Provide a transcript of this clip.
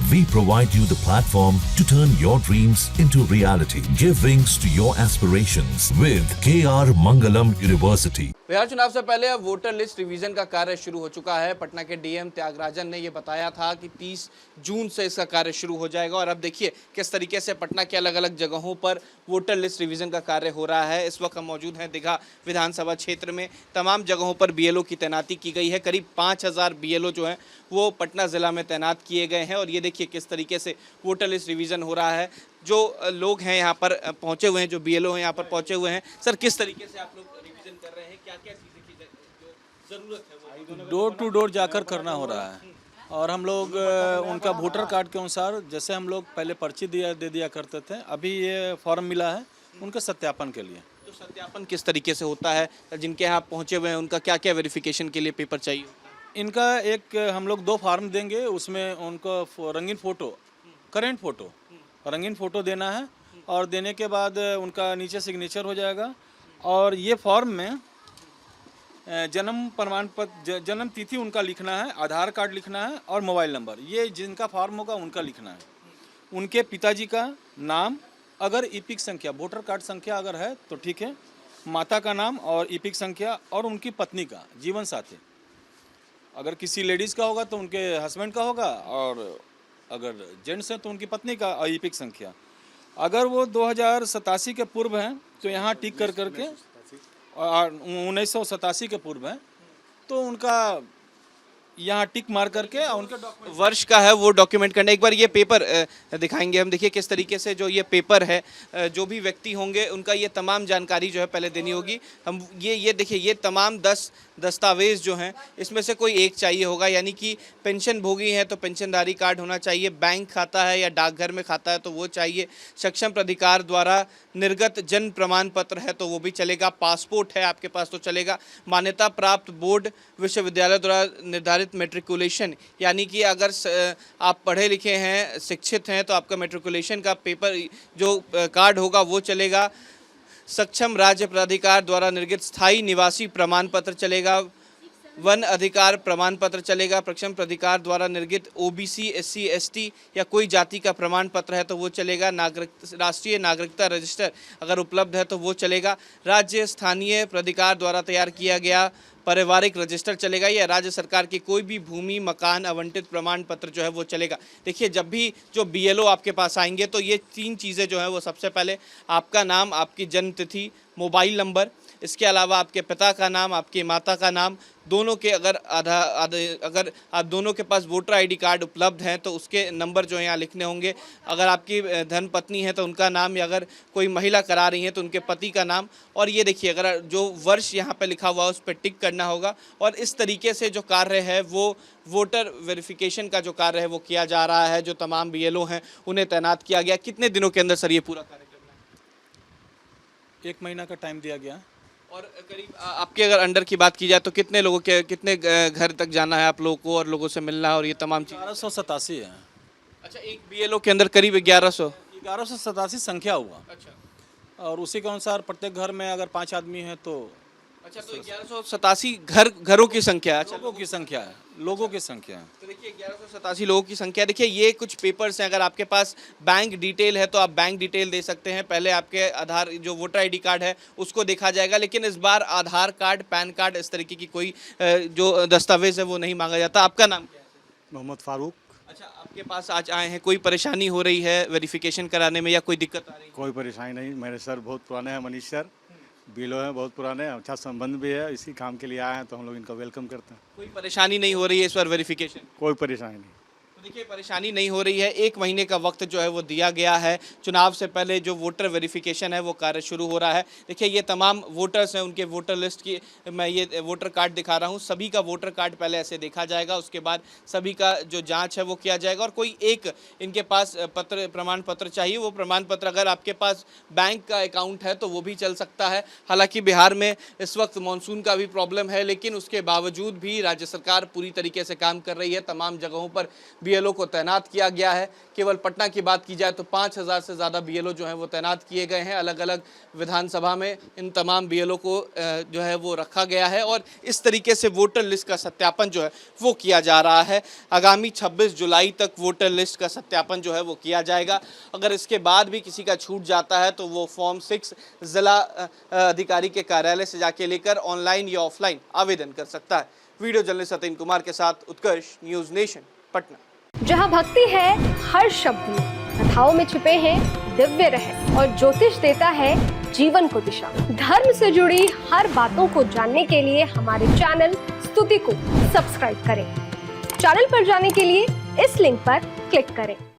We provide you the platform to turn your dreams into reality. Give wings to your aspirations with KR Mangalam University. Bihar चुनाव से पहले अब voter list revision का कार्य शुरू हो चुका है। पटना के डीएम त्यागराजन ने ये बताया था कि 30 जून से इसका कार्य शुरू हो जाएगा और अब देखिए किस तरीके से पटना के अलग अलग जगहों पर वोटर लिस्ट रिवीजन का कार्य हो रहा है। इस वक्त हम मौजूद हैं दीघा विधानसभा क्षेत्र में। तमाम जगहों पर बीएलओ की तैनाती की गई है। करीब 5000 बीएलओ जो हैं वो पटना ज़िला में तैनात किए गए हैं और ये देखिए किस तरीके से वोटर लिस्ट रिवीजन हो रहा है। जो लोग हैं यहाँ पर पहुँचे हुए हैं, जो बीएलओ हैं यहाँ पर पहुँचे हुए हैं। सर, किस तरीके से आप लोग रिवीजन कर रहे हैं, क्या क्या चीज़ें की जो ज़रूरत है वो डोर टू डोर जाकर करना हो रहा है और हम लोग उनका वोटर कार्ड के अनुसार, जैसे हम लोग पहले पर्ची दे दिया करते थे, अभी ये फॉर्म मिला है उनके सत्यापन के लिए। तो सत्यापन किस तरीके से होता है? जिनके यहाँ पहुँचे हुए हैं उनका क्या क्या वेरिफिकेशन के लिए पेपर चाहिए? इनका एक हम लोग 2 फॉर्म देंगे, उसमें उनको रंगीन फ़ोटो, करेंट फ़ोटो, रंगीन फ़ोटो देना है और देने के बाद उनका नीचे सिग्नेचर हो जाएगा और ये फॉर्म में जन्म प्रमाण पत्र, जन्म तिथि उनका लिखना है, आधार कार्ड लिखना है और मोबाइल नंबर, ये जिनका फॉर्म होगा उनका लिखना है। उनके पिताजी का नाम, अगर ईपिक संख्या, वोटर कार्ड संख्या अगर है तो ठीक है, माता का नाम और ईपिक संख्या और उनकी पत्नी का, जीवन साथी। अगर किसी लेडीज़ का होगा तो उनके हस्बैंड का होगा और अगर जेंट्स हैं तो उनकी पत्नी का और ईपिक संख्या। अगर वो 2087 के पूर्व हैं तो यहाँ टिक कर करके, और 1987 के पूर्व है तो उनका यहाँ टिक मार करके और उनका वर्ष का है वो डॉक्यूमेंट करना। एक बार ये पेपर दिखाएंगे हम। देखिए किस तरीके से जो ये पेपर है, जो भी व्यक्ति होंगे उनका ये तमाम जानकारी जो है पहले देनी होगी। हम ये देखिए, ये तमाम 10 दस्तावेज़ जो हैं इसमें से कोई एक चाहिए होगा, यानी कि पेंशन भोगी है तो पेंशनधारी कार्ड होना चाहिए, बैंक खाता है या डाकघर में खाता है तो वो चाहिए, सक्षम प्राधिकार द्वारा निर्गत जन्म प्रमाण पत्र है तो वो भी चलेगा, पासपोर्ट है आपके पास तो चलेगा, मान्यता प्राप्त बोर्ड विश्वविद्यालय द्वारा निर्धारित मेट्रिकुलेशन, यानी कि अगर आप पढ़े लिखे हैं, शिक्षित हैं तो आपका मेट्रिकुलेशन का पेपर जो कार्ड होगा वो चलेगा, सक्षम राज्य प्राधिकार द्वारा निर्गत स्थायी निवासी प्रमाण पत्र चलेगा, वन अधिकार प्रमाण पत्र चलेगा, सक्षम प्राधिकार द्वारा निर्गत ओबीसी, एससी, एसटी या कोई जाति का प्रमाण पत्र है तो वो चलेगा, राष्ट्रीय नागरिकता रजिस्टर अगर उपलब्ध है तो वो चलेगा, राज्य स्थानीय प्राधिकार द्वारा तैयार किया गया पारिवारिक रजिस्टर चलेगा, या राज्य सरकार की कोई भी भूमि मकान आवंटित प्रमाण पत्र जो है वो चलेगा। देखिए, जब भी जो बीएलओ आपके पास आएंगे तो ये 3 चीज़ें जो है वो सबसे पहले आपका नाम, आपकी जन्म तिथि, मोबाइल नंबर, इसके अलावा आपके पिता का नाम, आपकी माता का नाम, दोनों के अगर अगर आप दोनों के पास वोटर आईडी कार्ड उपलब्ध हैं तो उसके नंबर जो है यहाँ लिखने होंगे। अगर आपकी धर्मपत्नी है तो उनका नाम, या अगर कोई महिला करा रही है तो उनके पति का नाम, और ये देखिए अगर जो वर्ष यहाँ पे लिखा हुआ है उस पर टिक करना होगा। और इस तरीके से जो कार्य है वो वोटर वेरिफिकेशन का जो कार्य है वो किया जा रहा है। जो तमाम बीएलओ हैं उन्हें तैनात किया गया। कितने दिनों के अंदर सर ये पूरा कार्य करना है? 1 महीना का टाइम दिया गया। और करीब आपके अगर अंडर की बात की जाए तो कितने लोगों के, कितने घर तक जाना है आप लोगों को और लोगों से मिलना है और ये तमाम चीज़? 1187 है। अच्छा, एक बीएलओ के अंदर करीब 1187 संख्या हुआ। अच्छा, और उसी के अनुसार प्रत्येक घर में अगर 5 आदमी हैं तो अच्छा, तो 1187 घरों की संख्या है। अच्छा, लोगों की संख्या है, लोगों की संख्या है। तो देखिए 1187 लोगों की संख्या। देखिए ये कुछ पेपर्स हैं, अगर आपके पास बैंक डिटेल है तो आप बैंक डिटेल दे सकते हैं। पहले आपके आधार, जो वोटर आईडी कार्ड है उसको देखा जाएगा, लेकिन इस बार आधार कार्ड, पैन कार्ड, इस तरीके की कोई जो दस्तावेज है वो नहीं मांगा जाता। आपका नाम क्या है? मोहम्मद फारूक। अच्छा, आपके पास आज आए हैं, कोई परेशानी हो रही है वेरिफिकेशन कराने में या कोई दिक्कत आ रही है? कोई परेशानी नहीं, मेरे सर बहुत पुराने हैं, मनीष सर बीएलओ हैं, बहुत पुराने, अच्छा संबंध भी है, इसी काम के लिए आए हैं तो हम लोग इनका वेलकम करते हैं। कोई परेशानी नहीं हो रही है इस बार वेरिफिकेशन? कोई परेशानी नहीं। तो देखिए परेशानी नहीं हो रही है। 1 महीने का वक्त जो है वो दिया गया है। चुनाव से पहले जो वोटर वेरिफिकेशन है वो कार्य शुरू हो रहा है। देखिए ये तमाम वोटर्स हैं, उनके वोटर लिस्ट की मैं ये वोटर कार्ड दिखा रहा हूँ। सभी का वोटर कार्ड पहले ऐसे देखा जाएगा, उसके बाद सभी का जो जांच है वो किया जाएगा। और कोई एक इनके पास प्रमाण पत्र चाहिए, वो प्रमाण पत्र अगर आपके पास बैंक का अकाउंट है तो वो भी चल सकता है। हालांकि बिहार में इस वक्त मानसून का भी प्रॉब्लम है, लेकिन उसके बावजूद भी राज्य सरकार पूरी तरीके से काम कर रही है। तमाम जगहों पर बीएलओ को तैनात किया गया है। केवल पटना की बात की जाए तो 5000 से ज़्यादा बीएलओ जो हैं वो तैनात किए गए हैं। अलग अलग विधानसभा में इन तमाम बीएलओ को जो है वो रखा गया है और इस तरीके से वोटर लिस्ट का सत्यापन जो है वो किया जा रहा है। आगामी 26 जुलाई तक वोटर लिस्ट का सत्यापन जो है वो किया जाएगा। अगर इसके बाद भी किसी का छूट जाता है तो वो फॉर्म 6 जिला अधिकारी के कार्यालय से जाके लेकर ऑनलाइन या ऑफलाइन आवेदन कर सकता है। वीडियो जर्नलिस्ट सतीन कुमार के साथ उत्कर्ष, न्यूज़ नेशन, पटना। जहां भक्ति है हर शब्द में, कथाओं में छिपे हैं दिव्य रहस्य और ज्योतिष देता है जीवन को दिशा। धर्म से जुड़ी हर बातों को जानने के लिए हमारे चैनल स्तुति को सब्सक्राइब करें। चैनल पर जाने के लिए इस लिंक पर क्लिक करें।